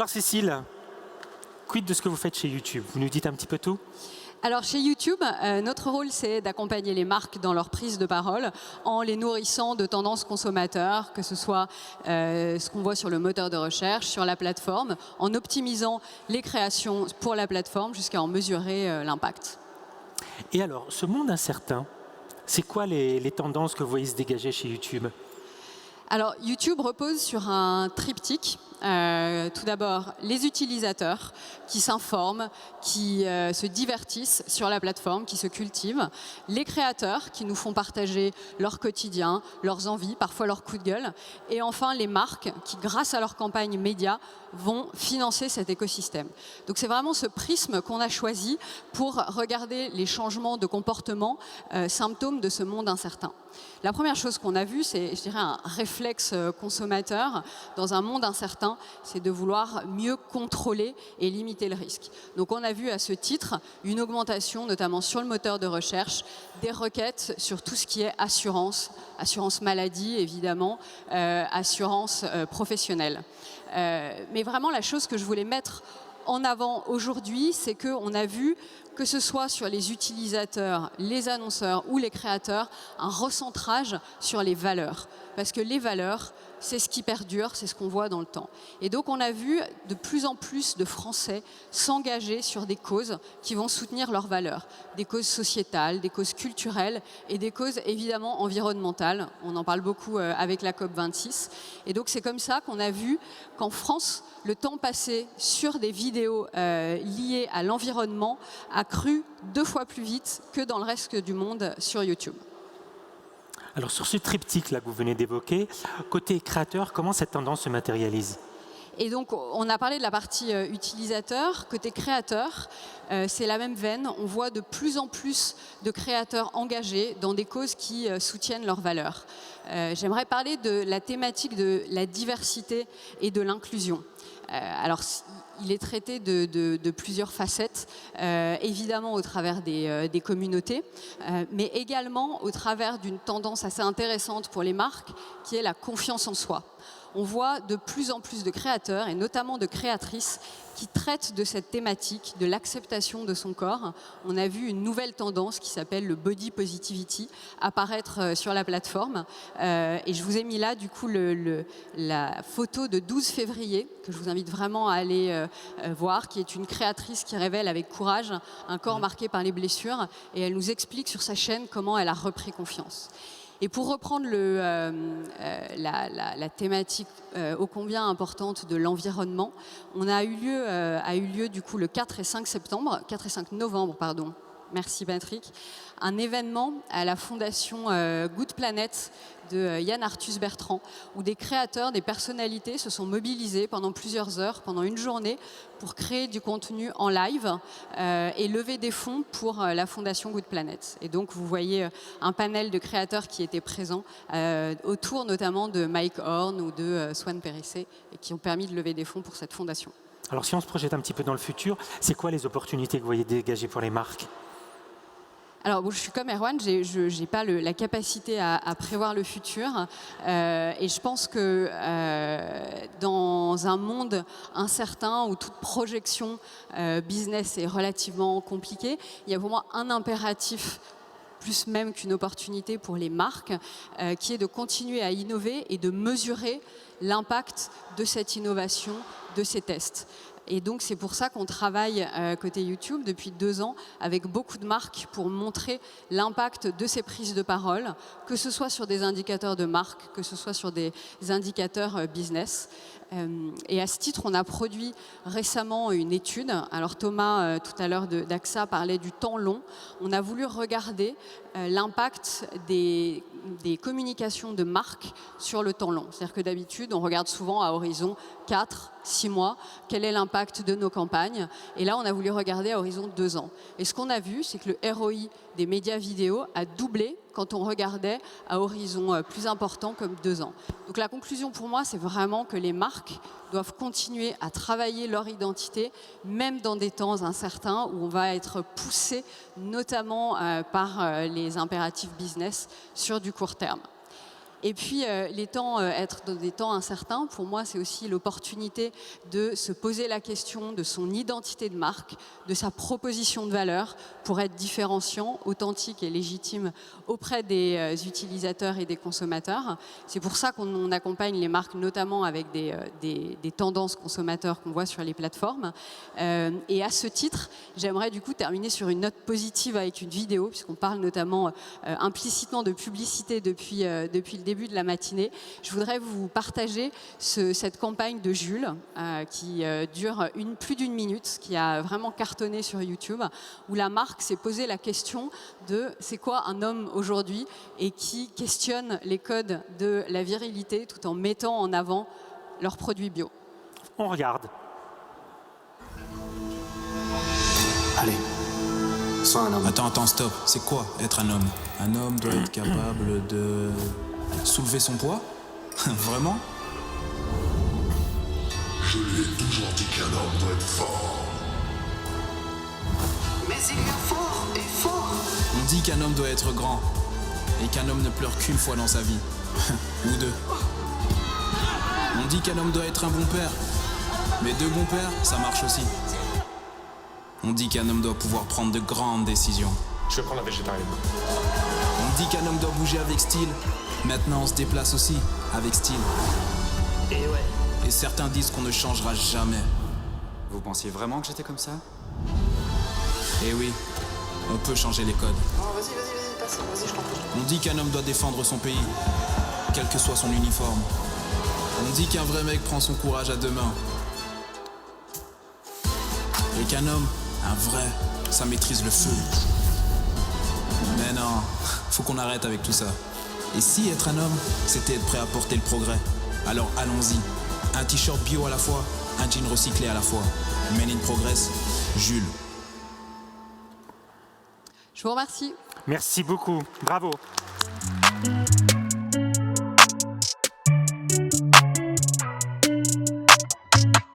Alors Cécile, quid de ce que vous faites chez YouTube? Vous nous dites un petit peu tout? Alors chez YouTube, notre rôle c'est d'accompagner les marques dans leur prise de parole en les nourrissant de tendances consommateurs, que ce soit ce qu'on voit sur le moteur de recherche, sur la plateforme, en optimisant les créations pour la plateforme jusqu'à en mesurer l'impact. Et alors, ce monde incertain, c'est quoi les tendances que vous voyez se dégager chez YouTube? Alors YouTube repose sur un triptyque. Tout d'abord, les utilisateurs qui s'informent, qui se divertissent sur la plateforme, qui se cultivent. Les créateurs qui nous font partager leur quotidien, leurs envies, parfois leurs coups de gueule. Et enfin, les marques qui, grâce à leur campagne média, vont financer cet écosystème. Donc c'est vraiment ce prisme qu'on a choisi pour regarder les changements de comportement, symptômes de ce monde incertain. La première chose qu'on a vue, c'est, je dirais, un réflexe consommateur dans un monde incertain, c'est de vouloir mieux contrôler et limiter le risque. Donc on a vu à ce titre une augmentation, notamment sur le moteur de recherche, des requêtes sur tout ce qui est assurance, assurance maladie évidemment, assurance professionnelle. Mais vraiment la chose que je voulais mettre en avant aujourd'hui, c'est qu'on a vu, que ce soit sur les utilisateurs, les annonceurs ou les créateurs, un recentrage sur les valeurs. Parce que les valeurs, c'est ce qui perdure, c'est ce qu'on voit dans le temps. Et donc on a vu de plus en plus de Français s'engager sur des causes qui vont soutenir leurs valeurs. Des causes sociétales, des causes culturelles et des causes évidemment environnementales. On en parle beaucoup avec la COP26. Et donc c'est comme ça qu'on a vu qu'en France, le temps passé sur des vidéos liées à l'environnement a cru 2 fois plus vite que dans le reste du monde sur YouTube. Alors sur ce triptyque là que vous venez d'évoquer, côté créateur, comment cette tendance se matérialise? Et donc, on a parlé de la partie utilisateur. Côté créateur, c'est la même veine. On voit de plus en plus de créateurs engagés dans des causes qui soutiennent leurs valeurs. J'aimerais parler de la thématique de la diversité et de l'inclusion. Alors, il est traité de plusieurs facettes, évidemment au travers des communautés, mais également au travers d'une tendance assez intéressante pour les marques, qui est la confiance en soi. On voit de plus en plus de créateurs, et notamment de créatrices, qui traitent de cette thématique, de l'acceptation de son corps. On a vu une nouvelle tendance qui s'appelle le body positivity apparaître sur la plateforme. Et je vous ai mis là, du coup, la photo de 12 février, que je vous invite vraiment à aller voir, qui est une créatrice qui révèle avec courage un corps marqué par les blessures. Et elle nous explique sur sa chaîne comment elle a repris confiance. Et pour reprendre la thématique ô combien importante de l'environnement, on a eu lieu du coup le 4 et 5 novembre, pardon. Merci Patrick. Un événement à la fondation Good Planet de Yann Arthus Bertrand, où des créateurs, des personnalités se sont mobilisés pendant plusieurs heures, pendant une journée, pour créer du contenu en live et lever des fonds pour la fondation Good Planet. Et donc vous voyez un panel de créateurs qui étaient présents autour notamment de Mike Horn ou de Swan Périssé et qui ont permis de lever des fonds pour cette fondation. Alors si on se projette un petit peu dans le futur, c'est quoi les opportunités que vous voyez dégager pour les marques? Alors, bon, je suis comme Erwan, je n'ai pas la capacité à prévoir le futur. Et je pense que dans un monde incertain où toute projection business est relativement compliquée, il y a pour moi un impératif plus même qu'une opportunité pour les marques, qui est de continuer à innover et de mesurer l'impact de cette innovation, de ces tests. Et donc, c'est pour ça qu'on travaille côté YouTube depuis 2 ans avec beaucoup de marques pour montrer l'impact de ces prises de parole, que ce soit sur des indicateurs de marque, que ce soit sur des indicateurs business. Et à ce titre, on a produit récemment une étude. Alors Thomas, tout à l'heure d'AXA, parlait du temps long. On a voulu regarder l'impact des communications de marque sur le temps long. C'est-à-dire que d'habitude, on regarde souvent à horizon 4, 6 mois, quel est l'impact de nos campagnes. Et là, on a voulu regarder à horizon 2 ans. Et ce qu'on a vu, c'est que le ROI des médias vidéo a doublé quand on regardait à horizon plus important comme 2 ans. Donc la conclusion pour moi, c'est vraiment que les marques doivent continuer à travailler leur identité, même dans des temps incertains où on va être poussé notamment par les impératifs business sur du court terme. Et puis, les temps, être dans des temps incertains, pour moi, c'est aussi l'opportunité de se poser la question de son identité de marque, de sa proposition de valeur pour être différenciant, authentique et légitime auprès des utilisateurs et des consommateurs. C'est pour ça qu'on accompagne les marques, notamment avec des tendances consommateurs qu'on voit sur les plateformes. Et à ce titre, j'aimerais du coup terminer sur une note positive avec une vidéo, puisqu'on parle notamment implicitement de publicité depuis le début de la matinée. Je voudrais vous partager cette campagne de Jules qui dure plus d'une minute, qui a vraiment cartonné sur YouTube, où la marque s'est posé la question de c'est quoi un homme aujourd'hui et qui questionne les codes de la virilité tout en mettant en avant leurs produits bio. On regarde. Allez, sois un homme. Attends, stop. C'est quoi être un homme? Un homme doit être capable de soulever son poids? Vraiment? Je lui ai toujours dit qu'un homme doit être fort. Mais il y a fort et fort. On dit qu'un homme doit être grand et qu'un homme ne pleure qu'une fois dans sa vie. Ou deux. On dit qu'un homme doit être un bon père, mais deux bons pères, ça marche aussi. On dit qu'un homme doit pouvoir prendre de grandes décisions. Je vais prendre la végétarienne. On dit qu'un homme doit bouger avec style. Maintenant, on se déplace aussi avec style. Et ouais. Et certains disent qu'on ne changera jamais. Vous pensiez vraiment que j'étais comme ça? Eh oui, on peut changer les codes. Oh, vas-y, passe, vas-y, je t'en prie. On dit qu'un homme doit défendre son pays, quel que soit son uniforme. On dit qu'un vrai mec prend son courage à deux mains. Et qu'un homme, un vrai, ça maîtrise le feu. Mais non, faut qu'on arrête avec tout ça. Et si être un homme, c'était être prêt à porter le progrès, alors allons-y. Un t-shirt bio à la fois, un jean recyclé à la fois. Men in Progress, Jules. Je vous remercie. Merci beaucoup. Bravo.